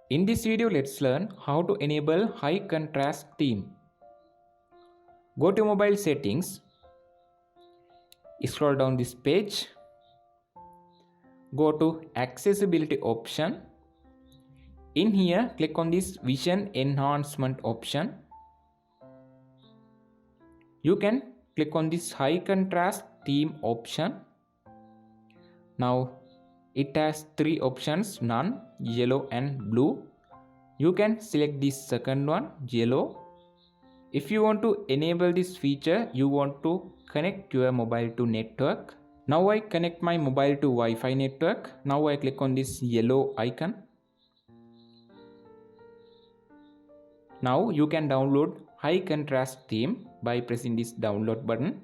In this video, let's learn how to enable high contrast theme. Go to mobile settings, scroll down this page, go to accessibility option. In here, click on this vision enhancement option. You can click on this high contrast theme option. Now it has three options: none, yellow and blue. You can select this second one, yellow. If you want to enable this feature, you want to connect your mobile to network. Now I connect my mobile to Wi-Fi network. Now I click on this yellow icon. Now you can download high contrast theme by pressing this download button.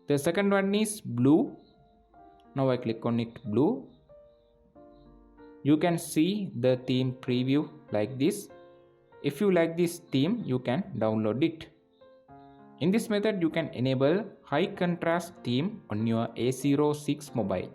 The second one is blue. Now I click on it, blue. You can see the theme preview like this. If you like this theme, you can download it. In this method, you can enable high contrast theme on your A06 mobile.